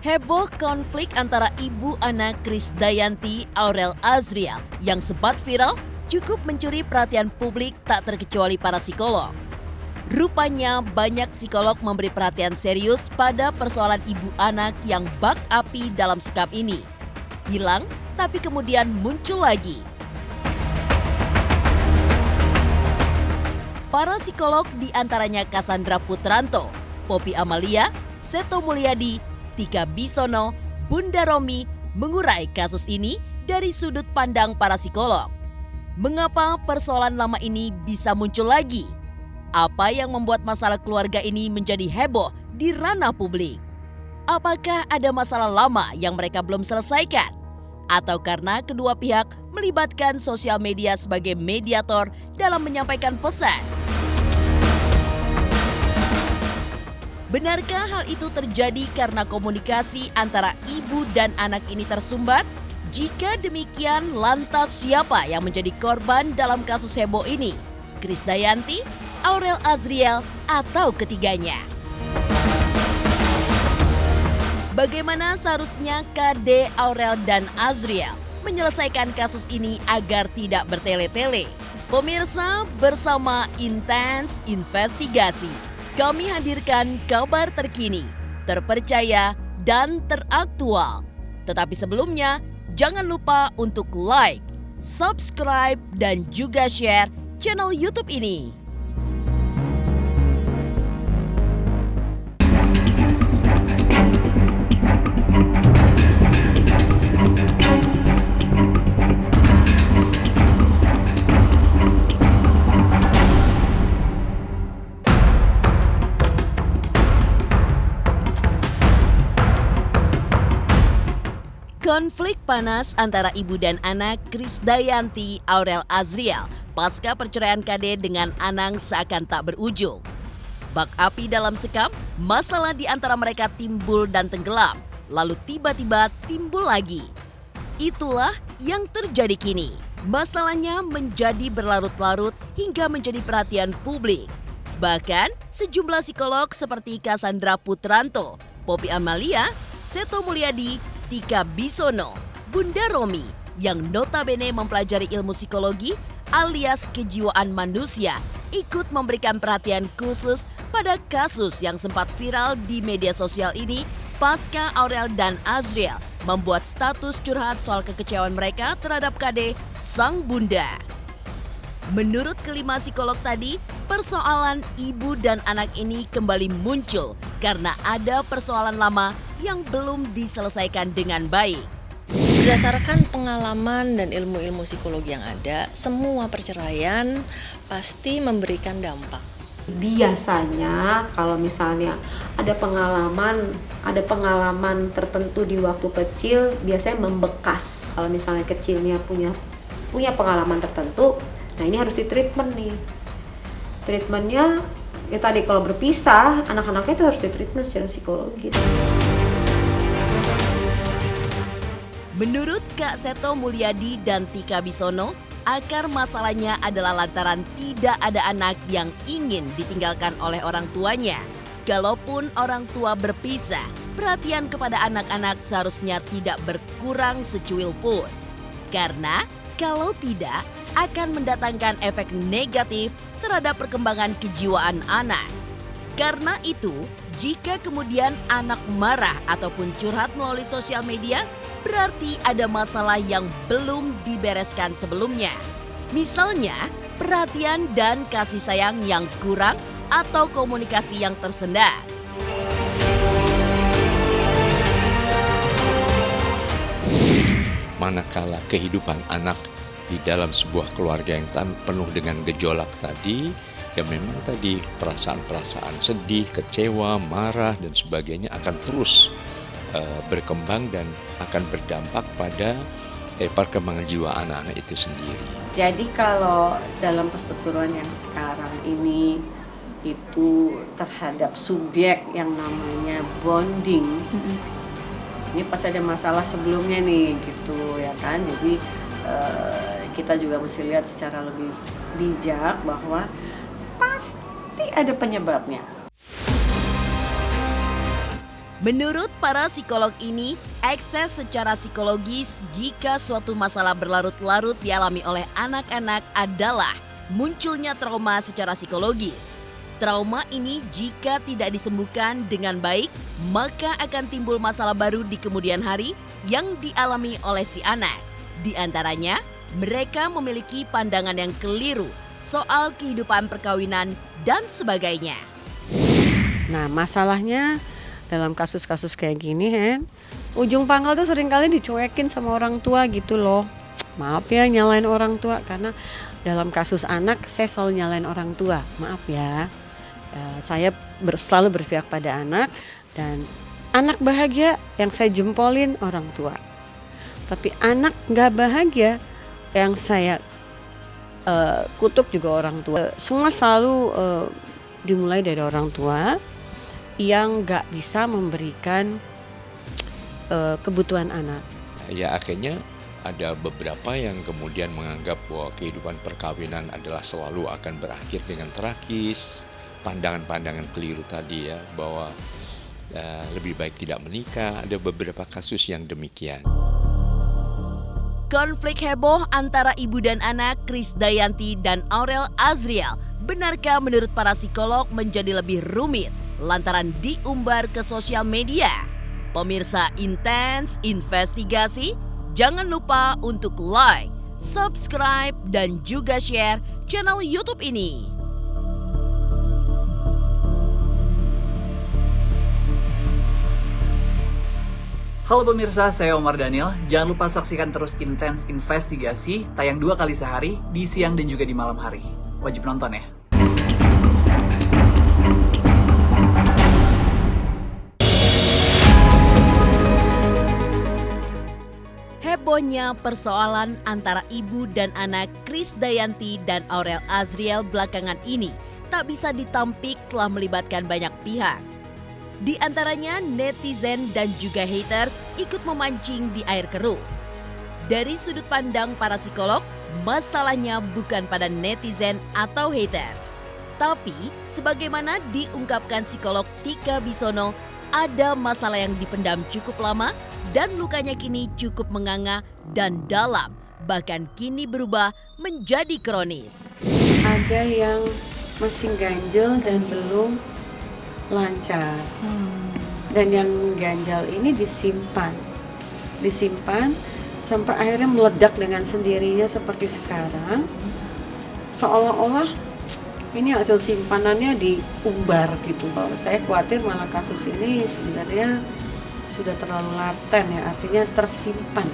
Heboh konflik antara ibu anak Krisdayanti Aurel Azriel yang sempat viral cukup mencuri perhatian publik tak terkecuali para psikolog. Rupanya banyak psikolog memberi perhatian serius pada persoalan ibu anak yang bak api dalam sekam ini. Hilang tapi kemudian muncul lagi. Para psikolog diantaranya Cassandra Putranto, Poppy Amalia, Seto Mulyadi, Tika Bisono, Bunda Romi mengurai kasus ini dari sudut pandang para psikolog. Mengapa persoalan lama ini bisa muncul lagi? Apa yang membuat masalah keluarga ini menjadi heboh di ranah publik? Apakah ada masalah lama yang mereka belum selesaikan? Atau karena kedua pihak melibatkan sosial media sebagai mediator dalam menyampaikan pesan? Benarkah hal itu terjadi karena komunikasi antara ibu dan anak ini tersumbat? Jika demikian, lantas siapa yang menjadi korban dalam kasus heboh ini? Krisdayanti, Aurel Azriel, atau ketiganya? Bagaimana seharusnya KD Aurel dan Azriel menyelesaikan kasus ini agar tidak bertele-tele? Pemirsa, bersama Intens Investigasi, kami hadirkan kabar terkini, terpercaya, dan teraktual. Tetapi sebelumnya, jangan lupa untuk like, subscribe, dan juga share channel YouTube ini. Konflik panas antara ibu dan anak Krisdayanti Aurel Azriel pasca perceraian KD dengan Anang seakan tak berujung. Bak api dalam sekam, masalah di antara mereka timbul dan tenggelam, lalu tiba-tiba timbul lagi. Itulah yang terjadi kini. Masalahnya menjadi berlarut-larut hingga menjadi perhatian publik. Bahkan sejumlah psikolog seperti Cassandra Putranto, Poppy Amalia, Seto Mulyadi, Tika Bisono, Bunda Romi yang notabene mempelajari ilmu psikologi alias kejiwaan manusia ikut memberikan perhatian khusus pada kasus yang sempat viral di media sosial ini pasca Aurel dan Azriel membuat status curhat soal kekecewaan mereka terhadap KD sang bunda. Menurut kelima psikolog tadi, persoalan ibu dan anak ini kembali muncul karena ada persoalan lama yang belum diselesaikan dengan baik. Berdasarkan pengalaman dan ilmu-ilmu psikologi yang ada, semua perceraian pasti memberikan dampak. Biasanya kalau misalnya ada pengalaman tertentu di waktu kecil, biasanya membekas. Kalau misalnya kecilnya punya pengalaman tertentu, nah ini harus ditreatment nih. Treatmentnya ya tadi kalau berpisah, anak-anaknya itu harus ditreatment secara psikologis. Menurut Kak Seto Mulyadi dan Tika Bisono, akar masalahnya adalah lantaran tidak ada anak yang ingin ditinggalkan oleh orang tuanya. Kalaupun orang tua berpisah, perhatian kepada anak-anak seharusnya tidak berkurang secuil pun. Karena kalau tidak, akan mendatangkan efek negatif terhadap perkembangan kejiwaan anak. Karena itu, jika kemudian anak marah ataupun curhat melalui sosial media, berarti ada masalah yang belum dibereskan sebelumnya. Misalnya, perhatian dan kasih sayang yang kurang atau komunikasi yang tersendat. Manakala kehidupan anak di dalam sebuah keluarga yang penuh dengan gejolak tadi, ya memang tadi perasaan-perasaan sedih, kecewa, marah, dan sebagainya akan terus berkembang dan akan berdampak pada perkembangan jiwa anak-anak itu sendiri. Jadi kalau dalam perstrukturan yang sekarang ini itu terhadap subjek yang namanya bonding, ini pasti ada masalah sebelumnya nih gitu ya kan. Jadi kita juga mesti lihat secara lebih bijak bahwa pasti ada penyebabnya. Menurut para psikolog ini, ekses secara psikologis jika suatu masalah berlarut-larut dialami oleh anak-anak adalah munculnya trauma secara psikologis. Trauma ini jika tidak disembuhkan dengan baik, maka akan timbul masalah baru di kemudian hari yang dialami oleh si anak. Di antaranya, mereka memiliki pandangan yang keliru soal kehidupan perkawinan dan sebagainya. Nah, masalahnya dalam kasus-kasus kayak gini ujung pangkal tuh seringkali dicuekin sama orang tua gitu loh. Maaf ya nyalain orang tua, karena dalam kasus anak saya selalu nyalain orang tua. Maaf ya, saya selalu berpihak pada anak, dan anak bahagia yang saya jempolin orang tua. Tapi anak gak bahagia yang saya kutuk juga orang tua. Semua selalu dimulai dari orang tua yang gak bisa memberikan kebutuhan anak. Ya akhirnya ada beberapa yang kemudian menganggap bahwa kehidupan perkawinan adalah selalu akan berakhir dengan tragis. Pandangan-pandangan keliru tadi ya, bahwa lebih baik tidak menikah. Ada beberapa kasus yang demikian. Konflik heboh antara ibu dan anak Krisdayanti dan Aurel Azriel benarkah menurut para psikolog menjadi lebih rumit lantaran diumbar ke sosial media? Pemirsa Intens Investigasi, jangan lupa untuk like, subscribe, dan juga share channel YouTube ini. Halo pemirsa, saya Omar Daniel. Jangan lupa saksikan terus Intens Investigasi, tayang 2 kali sehari, di siang dan juga di malam hari. Wajib nonton ya. Hebohnya persoalan antara ibu dan anak Krisdayanti dan Aurel Azriel belakangan ini tak bisa ditampik telah melibatkan banyak pihak. Di antaranya netizen dan juga haters ikut memancing di air keruh. Dari sudut pandang para psikolog, masalahnya bukan pada netizen atau haters. Tapi, sebagaimana diungkapkan psikolog Tika Bisono, ada masalah yang dipendam cukup lama dan lukanya kini cukup menganga dan dalam, bahkan kini berubah menjadi kronis. Ada yang masih ganjel dan belum lancar, dan yang ganjal ini disimpan sampai akhirnya meledak dengan sendirinya seperti sekarang, seolah-olah ini hasil simpanannya diumbar gitu. Saya khawatir malah kasus ini sebenarnya sudah terlalu laten ya, artinya tersimpan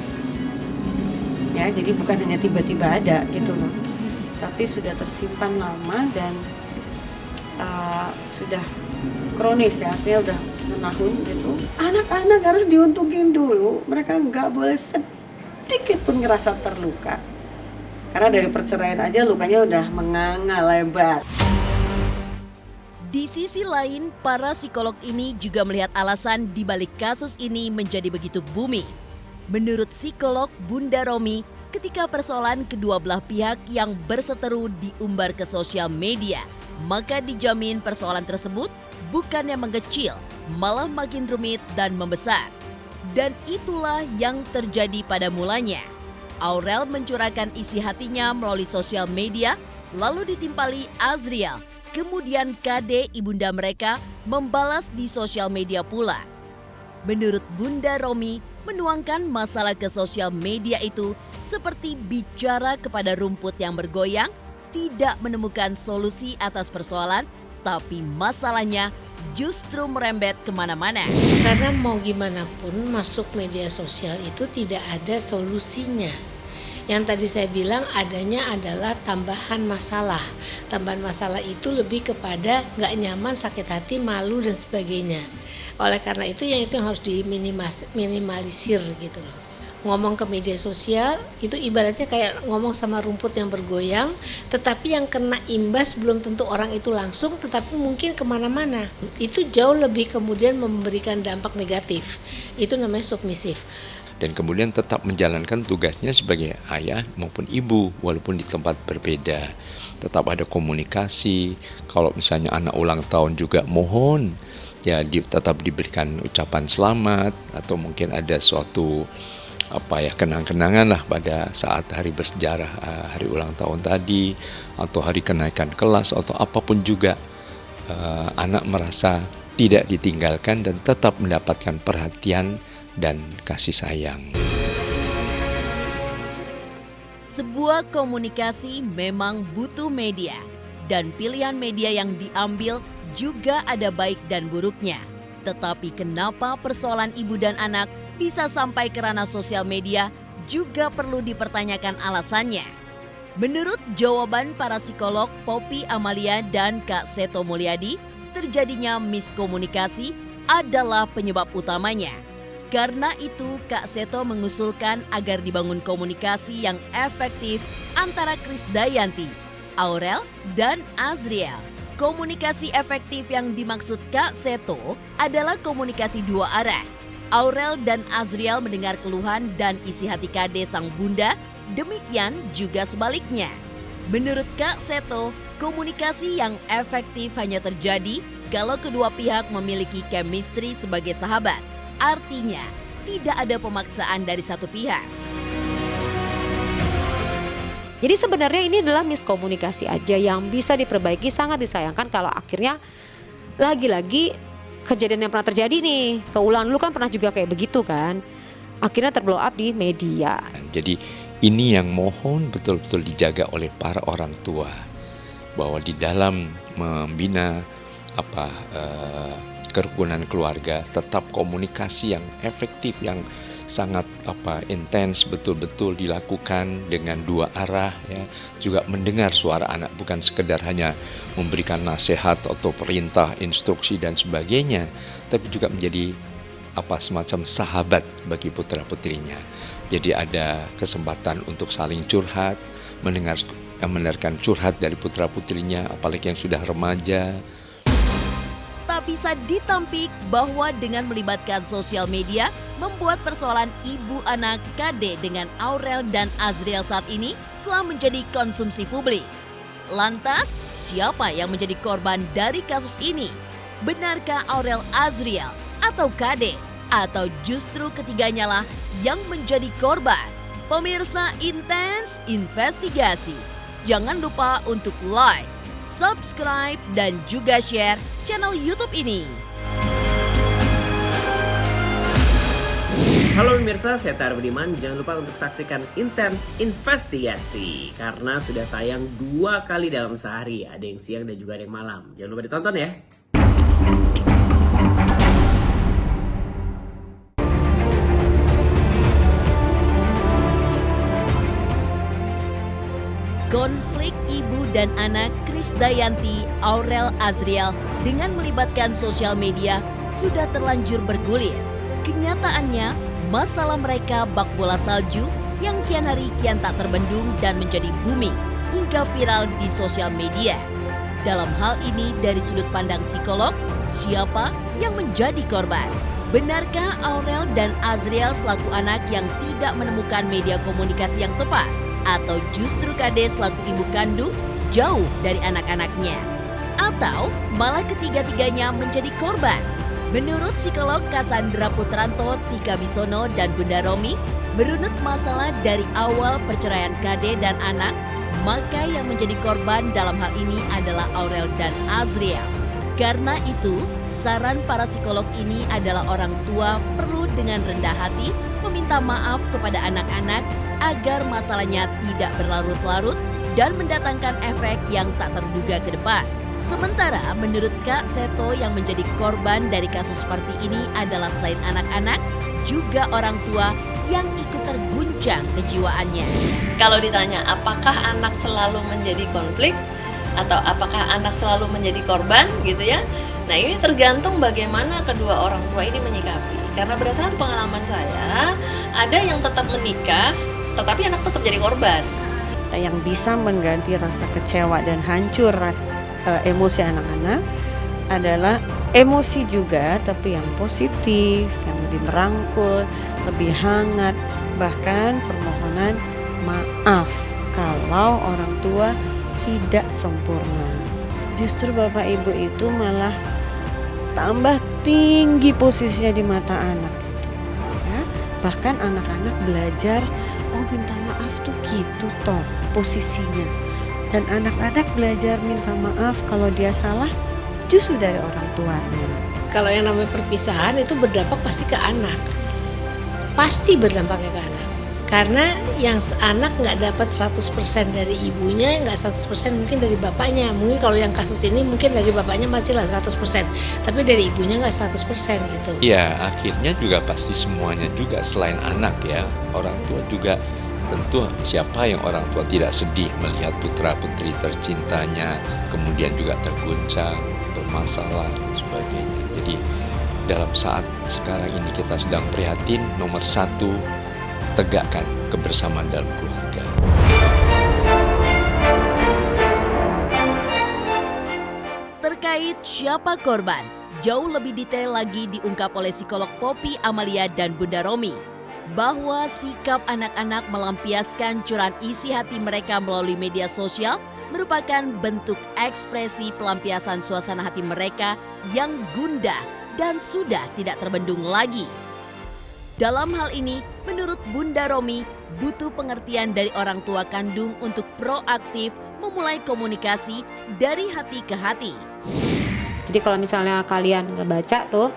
ya, jadi bukan hanya tiba-tiba ada gitu loh, tapi sudah tersimpan lama dan sudah kronis ya, artinya udah menahun gitu. Anak-anak harus diuntungin dulu, mereka nggak boleh sedikit pun ngerasa terluka, karena dari perceraian aja lukanya udah menganga lebar. Di sisi lain, para psikolog ini juga melihat alasan di balik kasus ini menjadi begitu booming. Menurut psikolog Bunda Romi, ketika persoalan kedua belah pihak yang berseteru diumbar ke sosial media, maka dijamin persoalan tersebut bukannya mengecil, malah makin rumit dan membesar. Dan itulah yang terjadi pada mulanya. Aurel mencurahkan isi hatinya melalui sosial media, lalu ditimpali Azriel. Kemudian KD ibunda mereka membalas di sosial media pula. Menurut Bunda Romi, menuangkan masalah ke sosial media itu seperti bicara kepada rumput yang bergoyang, tidak menemukan solusi atas persoalan, tapi masalahnya justru merembet kemana-mana. Karena mau gimana pun masuk media sosial itu tidak ada solusinya. Yang tadi saya bilang adanya adalah tambahan masalah. Tambahan masalah itu lebih kepada nggak nyaman, sakit hati, malu dan sebagainya. Oleh karena itu yang harus diminimalisir gitu loh. Ngomong ke media sosial itu ibaratnya kayak ngomong sama rumput yang bergoyang, tetapi yang kena imbas belum tentu orang itu langsung, tetapi mungkin kemana-mana. Itu jauh lebih kemudian memberikan dampak negatif. Itu namanya submisif. Dan kemudian tetap menjalankan tugasnya sebagai ayah maupun ibu walaupun di tempat berbeda. Tetap ada komunikasi. Kalau misalnya anak ulang tahun juga mohon ya tetap diberikan ucapan selamat, atau mungkin ada suatu kenang-kenangan lah pada saat hari bersejarah, hari ulang tahun tadi, atau hari kenaikan kelas, atau apapun juga, anak merasa tidak ditinggalkan dan tetap mendapatkan perhatian dan kasih sayang. Sebuah komunikasi memang butuh media, dan pilihan media yang diambil juga ada baik dan buruknya. Tetapi kenapa persoalan ibu dan anak bisa sampai ke ranah sosial media juga perlu dipertanyakan alasannya. Menurut jawaban para psikolog Poppy Amalia dan Kak Seto Mulyadi, terjadinya miskomunikasi adalah penyebab utamanya. Karena itu, Kak Seto mengusulkan agar dibangun komunikasi yang efektif antara Krisdayanti, Aurel, dan Azriel. Komunikasi efektif yang dimaksud Kak Seto adalah komunikasi dua arah. Aurel dan Azriel mendengar keluhan dan isi hati Kade sang bunda, demikian juga sebaliknya. Menurut Kak Seto, komunikasi yang efektif hanya terjadi kalau kedua pihak memiliki chemistry sebagai sahabat. Artinya, tidak ada pemaksaan dari satu pihak. Jadi sebenarnya ini adalah miskomunikasi aja yang bisa diperbaiki. Sangat disayangkan kalau akhirnya lagi-lagi kejadian yang pernah terjadi nih, keulangan dulu kan pernah juga kayak begitu kan, akhirnya terblow up di media. Jadi ini yang mohon betul-betul dijaga oleh para orang tua, bahwa di dalam membina kerukunan keluarga tetap komunikasi yang efektif, yang sangat intens betul-betul dilakukan dengan dua arah, ya. Juga mendengar suara anak, bukan sekedar hanya memberikan nasihat atau perintah, instruksi dan sebagainya, tapi juga menjadi semacam sahabat bagi putra-putrinya. Jadi ada kesempatan untuk saling curhat, mendengarkan curhat dari putra-putrinya, apalagi yang sudah remaja. Tak bisa ditampik bahwa dengan melibatkan sosial media membuat persoalan ibu anak Kade dengan Aurel dan Azriel saat ini telah menjadi konsumsi publik. Lantas, siapa yang menjadi korban dari kasus ini? Benarkah Aurel Azriel atau Kade? Atau justru ketiganya lah yang menjadi korban? Pemirsa Intens Investigasi, jangan lupa untuk like, subscribe, dan juga share channel YouTube ini. Halo pemirsa, saya Tar Budiman. Jangan lupa untuk saksikan Intens Investigasi karena sudah tayang 2 kali dalam sehari. Ada yang siang dan juga ada yang malam. Jangan lupa ditonton ya. Konflik ibu dan anak Krisdayanti, Aurel Azriel dengan melibatkan sosial media sudah terlanjur bergulir. Kenyataannya, masalah mereka bak bola salju yang kian hari kian tak terbendung dan menjadi booming hingga viral di sosial media. Dalam hal ini dari sudut pandang psikolog, siapa yang menjadi korban? Benarkah Aurel dan Azriel selaku anak yang tidak menemukan media komunikasi yang tepat? Atau justru Kade selaku ibu kandung jauh dari anak-anaknya? Atau malah ketiga-tiganya menjadi korban? Menurut psikolog Cassandra Putranto, Tika Bisono, dan Bunda Romi, berunut masalah dari awal perceraian Kade dan anak, maka yang menjadi korban dalam hal ini adalah Aurel dan Azriel. Karena itu, saran para psikolog ini adalah orang tua perlu dengan rendah hati meminta maaf kepada anak-anak agar masalahnya tidak berlarut-larut dan mendatangkan efek yang tak terduga ke depan. Sementara menurut Kak Seto yang menjadi korban dari kasus seperti ini adalah selain anak-anak, juga orang tua yang ikut terguncang kejiwaannya. Kalau ditanya apakah anak selalu menjadi konflik atau apakah anak selalu menjadi korban gitu ya. Nah ini tergantung bagaimana kedua orang tua ini menyikapi. Karena berdasarkan pengalaman saya, ada yang tetap menikah tetapi anak tetap jadi korban. Yang bisa mengganti rasa kecewa dan hancur emosi anak-anak adalah emosi juga, tapi yang positif, yang lebih merangkul, lebih hangat, bahkan permohonan maaf kalau orang tua tidak sempurna. Justru bapak ibu itu malah tambah tinggi posisinya di mata anak gitu. Ya, bahkan anak-anak belajar, oh minta maaf tuh gitu toh posisinya. Dan anak-anak belajar minta maaf kalau dia salah justru dari orang tuanya. Kalau yang namanya perpisahan itu berdampak pasti ke anak. Pasti berdampaknya ke anak. Karena yang anak nggak dapat 100% dari ibunya, nggak 100% mungkin dari bapaknya. Mungkin kalau yang kasus ini mungkin dari bapaknya masih lah 100%. Tapi dari ibunya nggak 100% gitu. Ya, akhirnya juga pasti semuanya juga selain anak ya. Orang tua juga tentu siapa yang orang tua tidak sedih melihat putra-putri tercintanya kemudian juga terguncang, bermasalah dan sebagainya. Jadi dalam saat sekarang ini kita sedang prihatin, nomor satu, tegakkan kebersamaan dalam keluarga. Terkait siapa korban, jauh lebih detail lagi diungkap oleh psikolog Poppy Amalia dan Bunda Romi, bahwa sikap anak-anak melampiaskan curahan isi hati mereka melalui media sosial merupakan bentuk ekspresi pelampiasan suasana hati mereka yang gundah dan sudah tidak terbendung lagi. Dalam hal ini, menurut Bunda Romi, butuh pengertian dari orang tua kandung untuk proaktif memulai komunikasi dari hati ke hati. Jadi kalau misalnya kalian ngebaca tuh,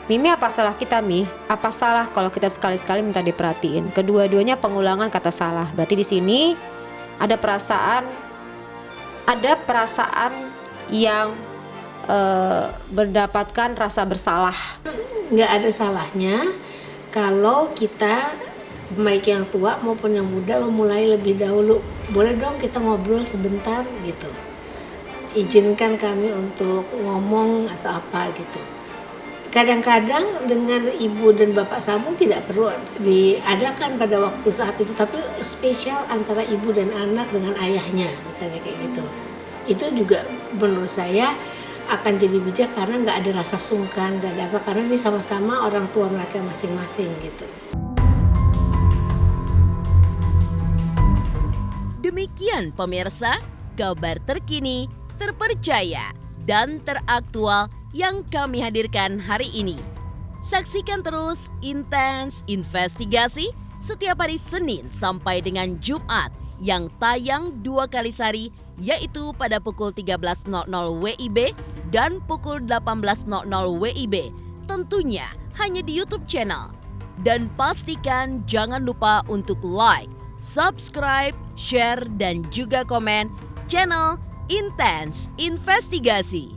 Mimi apa salah kita Mi? Apa salah kalau kita sekali-sekali minta diperhatiin? Kedua-duanya pengulangan kata salah. Berarti di sini ada perasaan yang mendapatkan rasa bersalah. Nggak ada salahnya kalau kita baik yang tua maupun yang muda memulai lebih dahulu. Boleh dong kita ngobrol sebentar gitu. Izinkan kami untuk ngomong atau apa gitu. Kadang-kadang dengan ibu dan bapak sambung tidak perlu diadakan pada waktu saat itu, tapi spesial antara ibu dan anak dengan ayahnya misalnya kayak gitu. Itu juga menurut saya akan jadi bijak karena nggak ada rasa sungkan, nggak ada apa, karena ini sama-sama orang tua mereka masing-masing gitu. Demikian pemirsa, kabar terkini, terpercaya, dan teraktual yang kami hadirkan hari ini. Saksikan terus Intens Investigasi setiap hari Senin sampai dengan Jumat yang tayang 2 kali sehari, yaitu pada pukul 13.00 WIB dan pukul 18.00 WIB, tentunya hanya di YouTube channel. Dan pastikan jangan lupa untuk like, subscribe, share, dan juga komen channel Intens Investigasi.